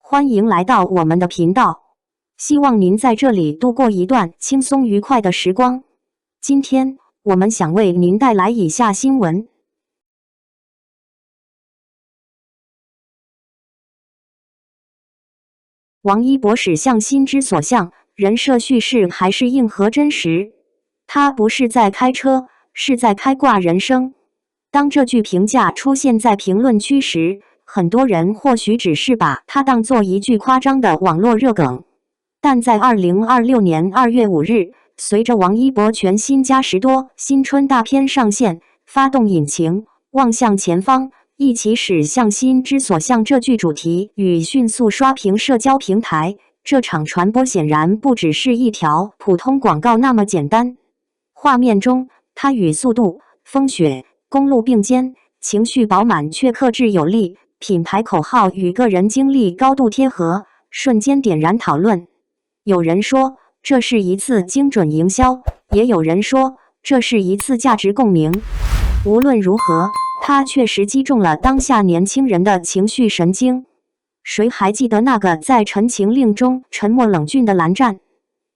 欢迎来到我们的频道，希望您在这里度过一段轻松愉快的时光。今天我们想为您带来以下新闻。王一博史向心之所向，人设叙事还是硬核真实。他不是在开车，是在开挂人生。当这句评价出现在评论区时，很多人或许只是把它当作一句夸张的网络热梗。但在2026年2月5日，随着王一博全新嘉实多新春大片上线，发动引擎，望向前方，一起驶向心之所向这句主题语迅速刷屏社交平台。这场传播显然不只是一条普通广告那么简单。画面中，它与速度、风雪、公路并肩，情绪饱满却克制有力，品牌口号与个人经历高度贴合，瞬间点燃讨论。有人说这是一次精准营销，也有人说这是一次价值共鸣。无论如何，它确实击中了当下年轻人的情绪神经。谁还记得那个在《陈情令》中沉默冷峻的蓝湛？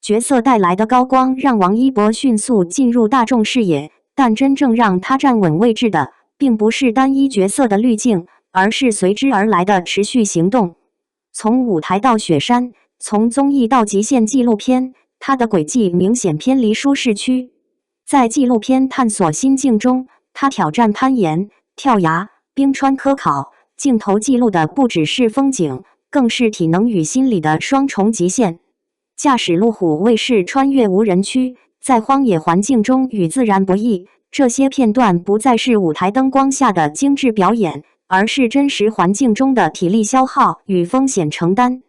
角色带来的高光让王一博迅速进入大众视野，但真正让他站稳位置的，并不是单一角色的滤镜，而是随之而来的持续行动。从舞台到雪山，从综艺到极限纪录片，他的轨迹明显偏离舒适区。在纪录片探索心境中，他挑战攀岩、跳崖、冰川科考，镜头记录的不只是风景，更是体能与心理的双重极限。驾驶路虎卫士穿越无人区，在荒野环境中与自然博弈，这些片段不再是舞台灯光下的精致表演，而是真实环境中的体力消耗与风险承担。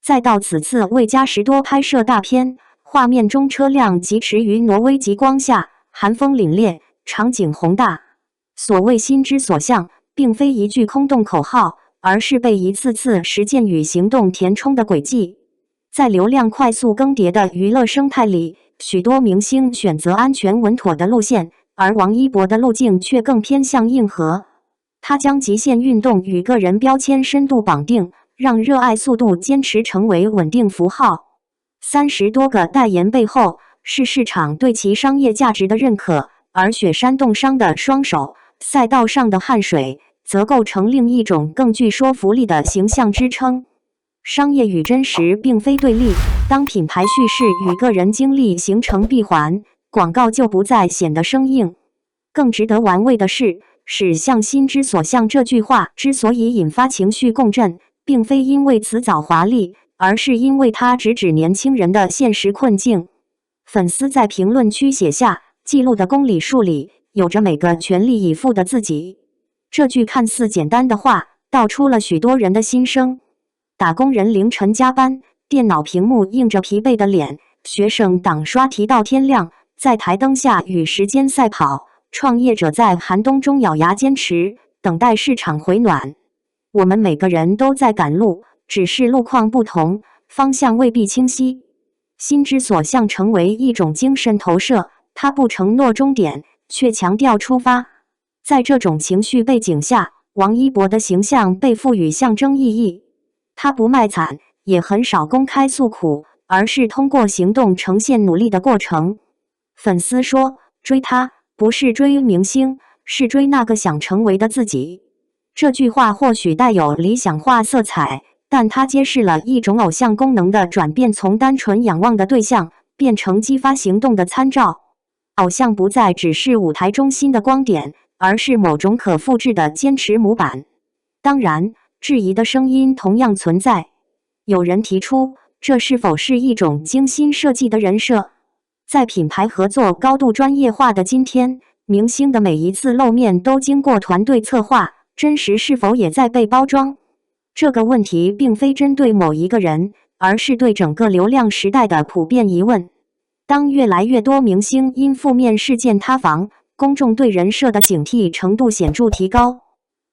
再到此次为嘉实多拍摄大片，画面中车辆疾驰于挪威极光下，寒风凛冽，场景宏大。所谓心之所向，并非一句空洞口号，而是被一次次实践与行动填充的轨迹。在流量快速更迭的娱乐生态里，许多明星选择安全稳妥的路线，而王一博的路径却更偏向硬核。他将极限运动与个人标签深度绑定，让热爱速度坚持成为稳定符号。30多个代言背后，是市场对其商业价值的认可，而雪山冻伤的双手，赛道上的汗水，则构成另一种更具说服力的形象支撑。商业与真实并非对立，当品牌叙事与个人经历形成闭环，广告就不再显得生硬。更值得玩味的是，驶向心之所向这句话之所以引发情绪共振，并非因为辞藻华丽，而是因为它直指年轻人的现实困境。粉丝在评论区写下，记录的公里数里，有着每个全力以赴的自己。这句看似简单的话，道出了许多人的心声。打工人凌晨加班，电脑屏幕映着疲惫的脸；学生党刷题到天亮，在台灯下与时间赛跑；创业者在寒冬中咬牙坚持，等待市场回暖。我们每个人都在赶路，只是路况不同，方向未必清晰。心之所向成为一种精神投射，它不承诺终点，却强调出发。在这种情绪背景下，王一博的形象被赋予象征意义。他不卖惨，也很少公开诉苦，而是通过行动呈现努力的过程。粉丝说，追他不是追明星，是追那个想成为的自己。这句话或许带有理想化色彩，但它揭示了一种偶像功能的转变，从单纯仰望的对象变成激发行动的参照。偶像不再只是舞台中心的光点，而是某种可复制的坚持模板。当然，质疑的声音同样存在。有人提出，这是否是一种精心设计的人设？在品牌合作高度专业化的今天，明星的每一次露面都经过团队策划，真实是否也在被包装？这个问题并非针对某一个人，而是对整个流量时代的普遍疑问。当越来越多明星因负面事件塌房，公众对人设的警惕程度显著提高。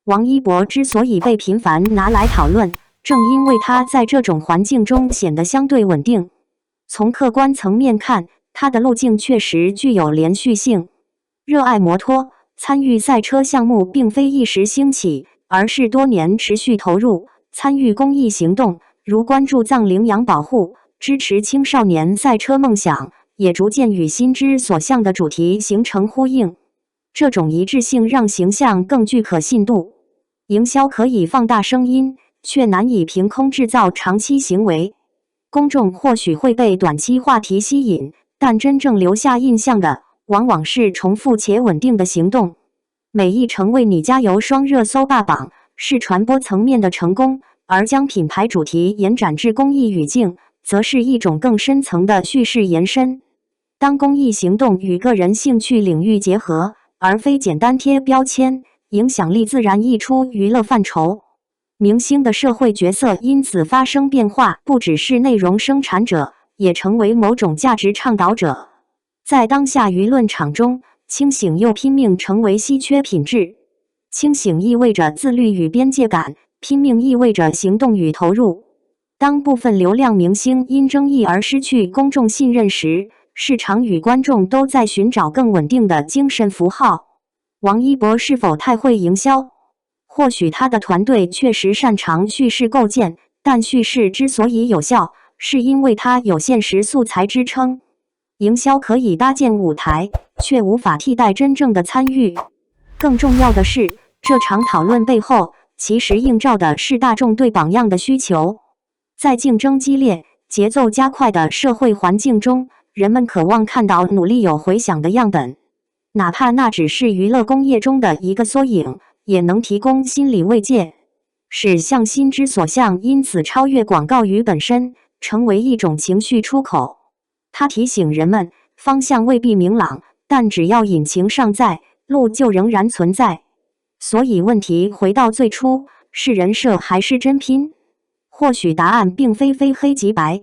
王一博之所以被频繁拿来讨论，正因为他在这种环境中显得相对稳定。从客观层面看，他的路径确实具有连续性。热爱摩托，参与赛车项目并非一时兴起，而是多年持续投入。参与公益行动，如关注藏羚羊保护、支持青少年赛车梦想，也逐渐与心之所向的主题形成呼应。这种一致性让形象更具可信度。营销可以放大声音，却难以凭空制造长期行为。公众或许会被短期话题吸引，但真正留下印象的，往往是重复且稳定的行动。美意成为你加油双热搜霸榜，是传播层面的成功，而将品牌主题延展至公益语境，则是一种更深层的叙事延伸。当公益行动与个人兴趣领域结合，而非简单贴标签，影响力自然溢出娱乐范畴。明星的社会角色因此发生变化，不只是内容生产者，也成为某种价值倡导者。在当下舆论场中，清醒又拼命成为稀缺品质。清醒意味着自律与边界感，拼命意味着行动与投入。当部分流量明星因争议而失去公众信任时，市场与观众都在寻找更稳定的精神符号。王一博是否太会营销？或许他的团队确实擅长叙事构建，但叙事之所以有效，是因为它有现实素材支撑。营销可以搭建舞台，却无法替代真正的参与。更重要的是，这场讨论背后，其实映照的是大众对榜样的需求。在竞争激烈、节奏加快的社会环境中，人们渴望看到努力有回响的样本，哪怕那只是娱乐工业中的一个缩影，也能提供心理慰藉，使向心之所向因此超越广告语本身，成为一种情绪出口。它提醒人们，方向未必明朗，但只要引擎尚在，路就仍然存在。所以问题回到最初，是人设还是真拼？或许答案并非非黑即白。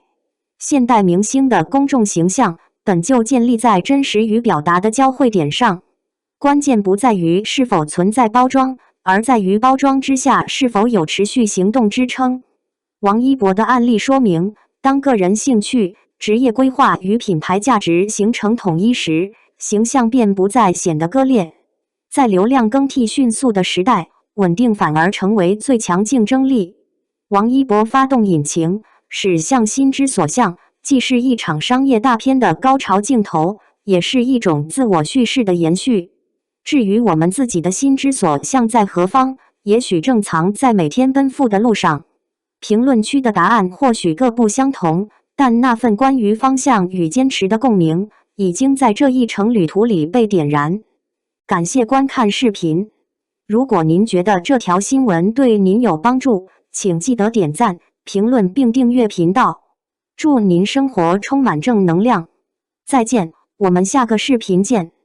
现代明星的公众形象本就建立在真实与表达的交汇点上，关键不在于是否存在包装，而在于包装之下是否有持续行动支撑。王一博的案例说明，当个人兴趣、职业规划与品牌价值形成统一时，形象便不再显得割裂。在流量更替迅速的时代，稳定反而成为最强竞争力。王一博发动引擎，使向心之所向既是一场商业大片的高潮镜头，也是一种自我叙事的延续。至于我们自己的心之所向在何方，也许正藏在每天奔赴的路上。评论区的答案或许各不相同，但那份关于方向与坚持的共鸣，已经在这一程旅途里被点燃。感谢观看视频。如果您觉得这条新闻对您有帮助，请记得点赞、评论并订阅频道。祝您生活充满正能量。再见，我们下个视频见。